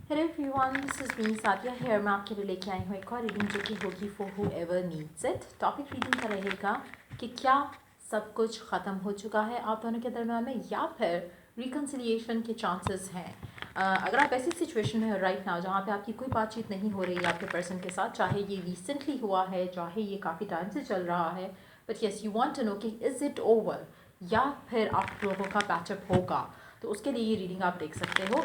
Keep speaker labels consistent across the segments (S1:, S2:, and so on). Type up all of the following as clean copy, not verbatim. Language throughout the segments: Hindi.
S1: Hello everyone, this is me Sadia here. मैं आपके लिए लेके आई हूँ एक और रीडिंग जो कि होगी for who ever needs it. Topic reading का रहेगा कि क्या सब कुछ ख़त्म हो चुका है आप दोनों के दरम्यान में, या फिर रिकन्सिलिएशन के चांसेस हैं। अगर आप ऐसी सिचुएशन में हो राइट नाउ जहाँ पे आपकी कोई बातचीत नहीं हो रही है आपके पर्सन के साथ, चाहे ये रिसेंटली हुआ है, चाहे ये काफ़ी टाइम से चल रहा है, but yes you want to know कि इज़ इट ओवर, या फिर आप लोगों का पैचअप होगा, तो उसके लिए ये रीडिंग आप देख सकते हो।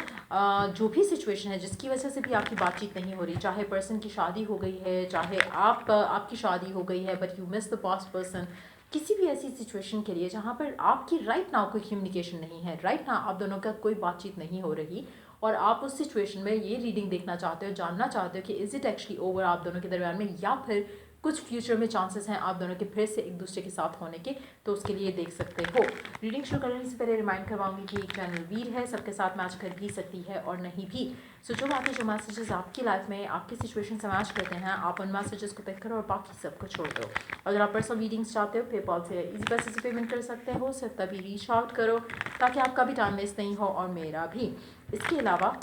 S1: जो भी सिचुएशन है जिसकी वजह से भी आपकी बातचीत नहीं हो रही, चाहे पर्सन की शादी हो गई है, चाहे आपकी शादी हो गई है but you miss the past person, किसी भी ऐसी सिचुएशन के लिए जहाँ पर आपकी राइट नाउ कोई कम्युनिकेशन नहीं है, राइट नाउ आप दोनों का कोई बातचीत नहीं हो रही, और आप उस सिचुएशन में ये रीडिंग देखना चाहते हो, जानना चाहते हो कि इज़ इट एक्चुअली ओवर आप दोनों के दरम्यान में, या फिर कुछ फ्यूचर में चांसेस हैं आप दोनों के फिर से एक दूसरे के साथ होने के, तो उसके लिए देख सकते हो। रीडिंग शुरू करने से पहले रिमाइंड करवाऊंगी कि एक चैनल वीर है, सबके साथ मैच कर भी सकती है और नहीं भी। सो जो बातें, जो मैसेजेस आपकी लाइफ में आपकी सिचुएशन से मैच करते हैं, आप उन मैसेजेस को पिक करो और बाकी सबको छोड़ दो। अगर आप पर्सनल रीडिंग्स चाहते हो, पेपॉल से इजी पैसे से पेमेंट कर सकते हो, सिर्फ तभी रीच आउट करो ताकि आपका भी टाइम वेस्ट नहीं हो और मेरा भी। इसके अलावा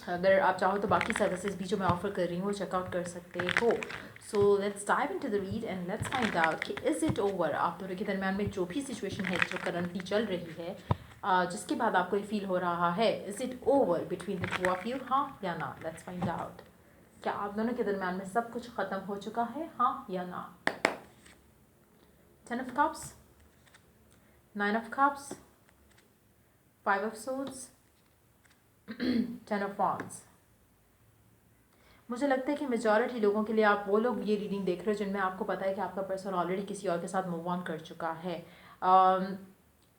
S1: अगर आप चाहो तो बाकी सर्विसेज भी जो मैं ऑफर कर रही हूँ चेकआउट कर सकते हो। So let's dive into the read and let's find out कि इज़ इट ओवर आप दोनों के दरम्यान में जो भी सिचुएशन है जो करंटली चल रही है, जिसके बाद आपको ये फील हो रहा है, is it over between the two of you, हाँ या ना। लेट्स फाइंड आउट, क्या आप दोनों के दरम्यान में सब कुछ ख़त्म हो चुका है, हाँ या ना। 10 of cups, 9 of cups, 5 of swords, 10 of wands। मुझे लगता है कि मेजॉरिटी लोगों के लिए, आप वो लोग ये रीडिंग देख रहे हो जिनमें आपको पता है कि आपका पर्सन ऑलरेडी किसी और के साथ मूव ऑन कर चुका है।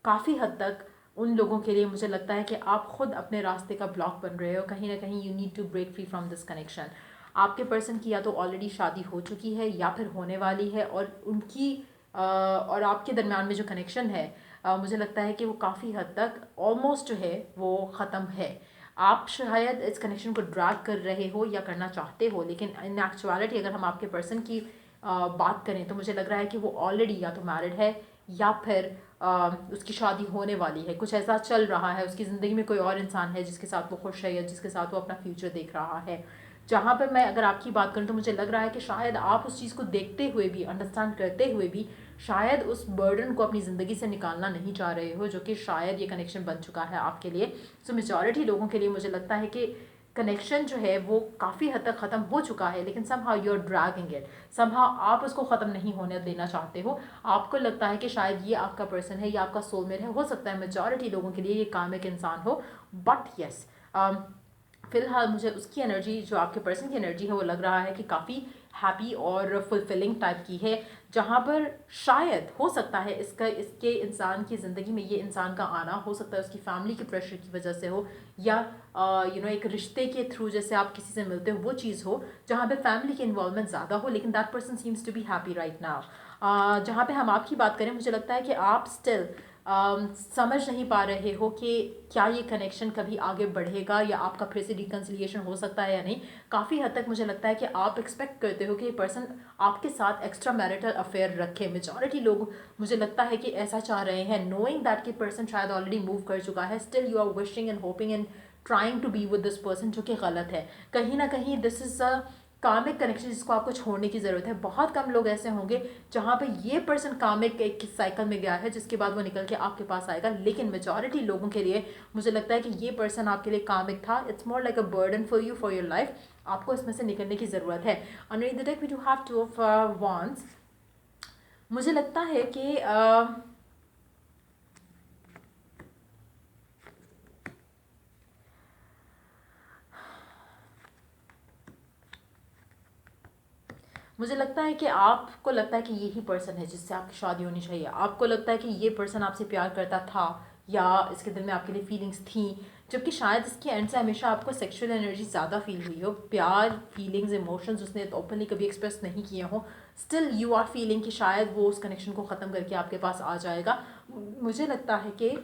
S1: काफ़ी हद तक उन लोगों के लिए मुझे लगता है कि आप खुद अपने रास्ते का ब्लॉक बन रहे हो, कहीं ना कहीं you need to break free from this connection. आपके पर्सन की या तो ऑलरेडी शादी हो चुकी है या फिर होने वाली है, और उनकी और आपके दरम्यान में जो कनेक्शन है, मुझे लगता है कि वो काफ़ी हद तक ऑलमोस्ट जो है वो ख़त्म है। आप शायद इस कनेक्शन को ड्रैग कर रहे हो या करना चाहते हो, लेकिन इन एक्चुअलिटी अगर हम आपके पर्सन की बात करें तो मुझे लग रहा है कि वो ऑलरेडी या तो मैरिड है या फिर उसकी शादी होने वाली है, कुछ ऐसा चल रहा है, उसकी ज़िंदगी में कोई और इंसान है जिसके साथ वो खुश है या जिसके साथ वो अपना फ्यूचर देख रहा है। जहाँ पर मैं अगर आपकी बात करूँ तो मुझे लग रहा है कि शायद आप उस चीज़ को देखते हुए भी, अंडरस्टैंड करते हुए भी, शायद उस बर्डन को अपनी ज़िंदगी से निकालना नहीं चाह रहे हो, जो कि शायद ये कनेक्शन बन चुका है आपके लिए। सो मेजॉरिटी लोगों के लिए मुझे लगता है कि कनेक्शन जो है वो काफ़ी हद तक ख़त्म हो चुका है, लेकिन somehow you are dragging it, somehow आप उसको ख़त्म नहीं होने देना चाहते हो। आपको लगता है कि शायद ये आपका पर्सन है या आपका सोलमेट है, हो सकता है मेजॉरिटी लोगों के लिए ये कामिक इंसान हो, बट येस फिलहाल मुझे उसकी एनर्जी, जो आपके पर्सन की एनर्जी है, वो लग रहा है कि काफ़ी हैप्पी और फुलफिलिंग टाइप की है, जहाँ पर शायद हो सकता है इसके इंसान की ज़िंदगी में ये इंसान का आना, हो सकता है उसकी फैमिली के प्रेशर की वजह से हो, या एक रिश्ते के थ्रू जैसे आप किसी से मिलते हो वो चीज़ हो जहाँ पे फैमिली की इन्वॉल्वमेंट ज़्यादा हो, लेकिन that person seems to be happy right now. जहाँ पे हम आपकी बात करें, मुझे लगता है कि आप स्टिल समझ नहीं पा रहे हो कि क्या ये कनेक्शन कभी आगे बढ़ेगा या आपका फिर से रिकन्सिलिएशन हो सकता है या नहीं। काफ़ी हद तक मुझे लगता है कि आप एक्सपेक्ट करते हो कि ये पर्सन आपके साथ एक्स्ट्रा मैरिटल अफेयर रखे। मेजॉरिटी लोग मुझे लगता है कि ऐसा चाह रहे हैं, नोइंग दैट कि पर्सन शायद ऑलरेडी मूव कर चुका है, still you are wishing and hoping and trying to be with this person, जो कि गलत है। कहीं ना कहीं this is a karmic connection जिसको आपको छोड़ने की ज़रूरत है। बहुत कम लोग ऐसे होंगे जहाँ पे ये पर्सन कामिक एक साइकिल में गया है जिसके बाद वो निकल के आपके पास आएगा, लेकिन मेजॉरिटी लोगों के लिए मुझे लगता है कि ये पर्सन आपके लिए कामिक था। It's more like a burden for you for your life, आपको इसमें से निकलने की ज़रूरत है। Underneath the deck we do have 2 of wands। मुझे लगता है कि मुझे लगता है कि आपको लगता है कि यही पर्सन है जिससे आपकी शादी होनी चाहिए। आपको लगता है कि ये पर्सन आपसे प्यार करता था या इसके दिल में आपके लिए फीलिंग्स थी, जबकि शायद इसके एंड से हमेशा आपको सेक्सुअल एनर्जी ज़्यादा फील हुई हो। प्यार, फीलिंग्स, इमोशंस उसने ओपनली कभी एक्सप्रेस नहीं किए हो, स्टिल यू आर फीलिंग कि शायद वो उस कनेक्शन को ख़त्म करके आपके पास आ जाएगा। मुझे लगता है कि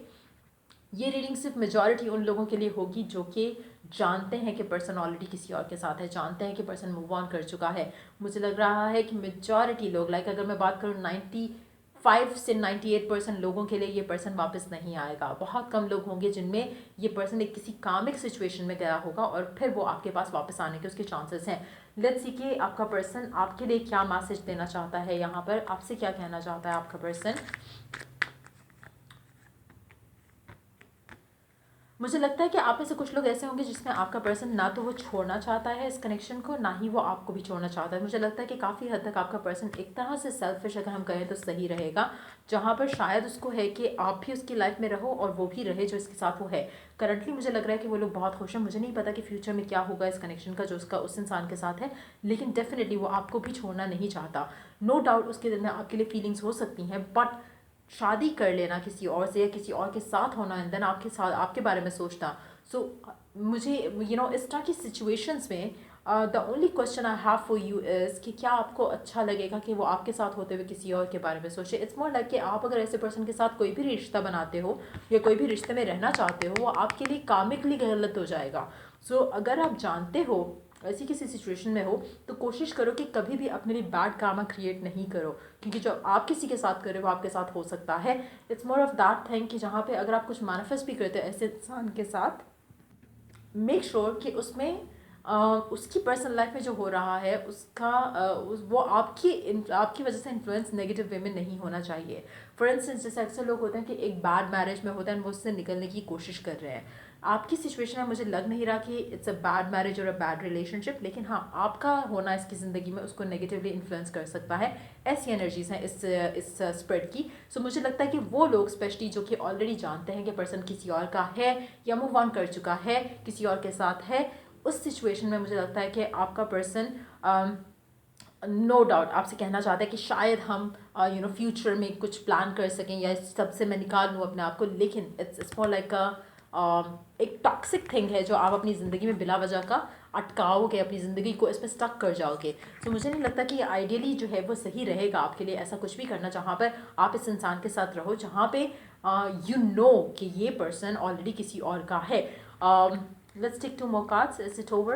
S1: ये रीडिंग सिर्फ मेजॉरिटी उन लोगों के लिए होगी जो कि जानते हैं कि पर्सन ऑलरेडी किसी और के साथ है, जानते हैं कि पर्सन मूव ऑन कर चुका है। मुझे लग रहा है कि मेजॉरिटी लोग, लाइक अगर मैं बात करूँ 5 से 98% लोगों के लिए ये पर्सन वापस नहीं आएगा। बहुत कम लोग होंगे जिनमें ये पर्सन एक किसी कामिक सिचुएशन में गया होगा और फिर वो आपके पास वापस आने के उसके चांसेस हैं। लेट्स सी कि आपका पर्सन आपके लिए क्या मैसेज देना चाहता है, यहाँ पर आपसे क्या कहना चाहता है आपका पर्सन। मुझे लगता है कि आप में से कुछ लोग ऐसे होंगे जिसमें आपका पर्सन ना तो वो छोड़ना चाहता है इस कनेक्शन को, ना ही वो आपको भी छोड़ना चाहता है। मुझे लगता है कि काफ़ी हद तक आपका पर्सन एक तरह से सेल्फिश, अगर हम कहें तो सही रहेगा, जहाँ पर शायद उसको है कि आप भी उसकी लाइफ में रहो और वो भी रहे जो इसके साथ वो है। करंटली मुझे लग रहा है कि वो लोग बहुत खुश हैं। मुझे नहीं पता कि फ्यूचर में क्या होगा इस कनेक्शन का जो उसका उस इंसान के साथ है, लेकिन डेफिनेटली वो आपको भी छोड़ना नहीं चाहता। नो डाउट उसके दिल में आपके लिए फीलिंग्स हो सकती हैं, बट शादी कर लेना किसी और से या किसी और के साथ होना एंड देन आपके साथ आपके बारे में सोचना। सो मुझे इस तरह की सिचुएशंस में the only question I have for you is कि क्या आपको अच्छा लगेगा कि वो आपके साथ होते हुए किसी और के बारे में सोचे। इट्स मोर लाइक कि आप अगर ऐसे पर्सन के साथ कोई भी रिश्ता बनाते हो या कोई भी रिश्ते में रहना चाहते हो, वो आपके लिए कामिकली गलत हो जाएगा। सो अगर आप जानते हो ऐसी किसी सिचुएशन में हो तो कोशिश करो कि कभी भी अपने लिए बैड कामा क्रिएट नहीं करो, क्योंकि जो आप किसी के साथ करो वो आपके साथ हो सकता है। It's more of that thing कि जहाँ पे अगर आप कुछ मैनिफेस्ट भी करते हो ऐसे इंसान के साथ, मेक श्योर कि उसमें उसकी पर्सनल लाइफ में जो हो रहा है उसका वो आपकी वजह से इन्फ्लुएंस नेगेटिव वे में नहीं होना चाहिए। फॉर इंस्टेंस जैसे अक्सर लोग होते हैं कि एक बैड मैरिज में होते हैं वो उससे निकलने की कोशिश कर रहे हैं। आपकी सिचुएशन में मुझे लग नहीं रहा कि इट्स अ बैड मैरिज और अ बैड रिलेशनशिप, लेकिन हाँ आपका होना इसकी ज़िंदगी में उसको नेगेटिवली इन्फ्लुएंस कर सकता है। ऐसी एनर्जीज हैं इस स्प्रेड की। सो मुझे लगता है कि वो लोग स्पेशली जो कि ऑलरेडी जानते हैं कि पर्सन किसी और का है या मूव ऑन कर चुका है, किसी और के साथ है, उस सिचुएशन में मुझे लगता है कि आपका पर्सन नो डाउट आपसे कहना चाहता है कि शायद हम फ्यूचर में कुछ प्लान कर सकें या इस सब से मैं निकाल लूँ अपने आप को। लेकिन इट्स फॉर लाइक एक टॉक्सिक थिंग है जो आप अपनी ज़िंदगी में बिला वजह का अटकाओगे, अपनी ज़िंदगी को इसमें स्टक कर जाओगे। तो मुझे नहीं लगता कि आइडियली जो है वो सही रहेगा आपके लिए ऐसा कुछ भी करना जहाँ पर आप इस इंसान के साथ रहो जहाँ पे यू नो कि ये पर्सन ऑलरेडी किसी और का है। Let's take 2 more cards. Is it over?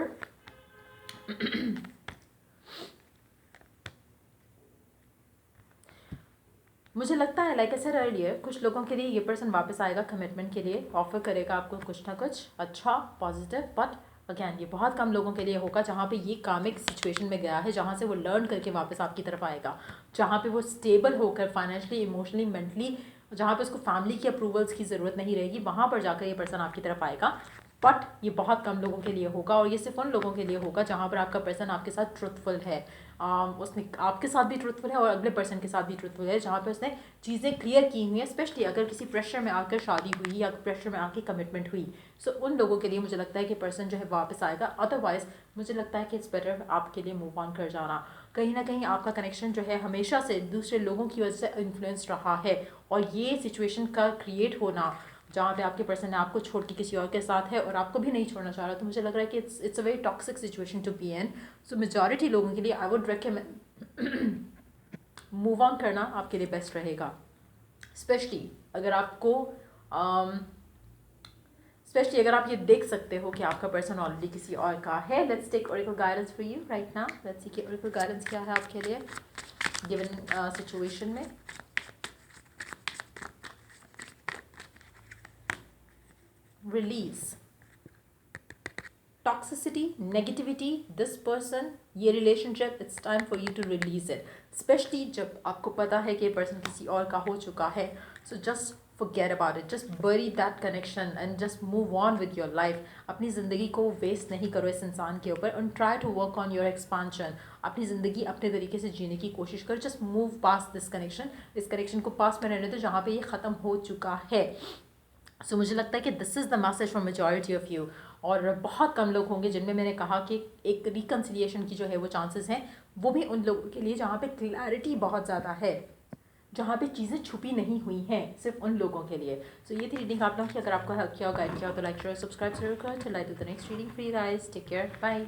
S1: मुझे लगता है लाइक ऐसे अर्लियर कुछ लोगों के लिए ये पर्सन वापस आएगा कमिटमेंट के लिए, ऑफर करेगा आपको कुछ ना कुछ अच्छा पॉजिटिव, बट अगैन ये बहुत कम लोगों के लिए होगा जहाँ पे ये कामिक सिचुएशन में गया है, जहाँ से वो लर्न करके वापस आपकी तरफ आएगा, जहाँ पे वो स्टेबल होकर फाइनेंशियली, इमोशनली, मेंटली, जहाँ पे उसको फैमिली की अप्रूवल्स की ज़रूरत नहीं रहेगी, वहाँ पर जाकर ये पर्सन आपकी तरफ आएगा। बट ये बहुत कम लोगों के लिए होगा और ये सिर्फ उन लोगों के लिए होगा जहाँ पर आपका पर्सन आपके साथ ट्रुथफुल है। उसने आपके साथ भी ट्रुथफुल है और अगले पर्सन के साथ भी ट्रुथफुल है, जहाँ पे उसने चीज़ें क्लियर की हुई हैं, स्पेशली अगर किसी प्रेशर में आकर शादी हुई या प्रेशर में आकर कमिटमेंट हुई। सो उन लोगों के लिए मुझे लगता है कि पर्सन जो है वापस आएगा। अदरवाइज मुझे लगता है कि इट्स बेटर आपके लिए मूव ऑन कर जाना। कहीं ना कहीं आपका कनेक्शन जो है हमेशा से दूसरे लोगों की वजह से इन्फ्लुएंस रहा है और ये सिचुएशन का क्रिएट होना जहाँ पे आपके पर्सन ने आपको छोड़ के किसी और के साथ है और आपको भी नहीं छोड़ना चाह रहा, तो मुझे लग रहा है कि it's a very toxic situation to be in. So majority लोगों के लिए I would recommend move on करना आपके लिए बेस्ट रहेगा, स्पेशली अगर आपको स्पेशली अगर आप ये देख सकते हो कि आपका पर्सन ऑलरेडी किसी और का है। Let's take oracle guidance for you right now. Let's see कि ओरेकल गाइडेंस क्या है आपके लिए गिवन सिचुएशन में। Release toxicity, negativity, this person, ये relationship, it's time for you to release it. Specially जब आपको पता है कि ये पर्सन किसी और का हो चुका है, so just forget about it, just bury that connection and just move on with your life। अपनी ज़िंदगी को वेस्ट नहीं करो इस इंसान के ऊपर and try to work on your expansion। अपनी ज़िंदगी अपने तरीके से जीने की कोशिश करो, just move past this connection। इस कनेक्शन को पास में रहने दो जहाँ पे ये ख़त्म हो चुका है। सो मुझे लगता है कि this is the message for majority of you. और बहुत कम लोग होंगे जिनमें मैंने कहा कि एक रिकन्सिलिएशन की जो है वो चांसेस हैं, वो भी उन लोगों के लिए जहाँ पे क्लैरिटी बहुत ज़्यादा है, जहाँ पे चीज़ें छुपी नहीं हुई हैं, सिर्फ उन लोगों के लिए। सो ये थी रीडिंग आप लोगों की। अगर आपको हेल्प किया हो, गाइड किया हो तो लाइक शेयर सब्सक्राइब जरूर करो। Till I do the next reading, free guys, take care, bye.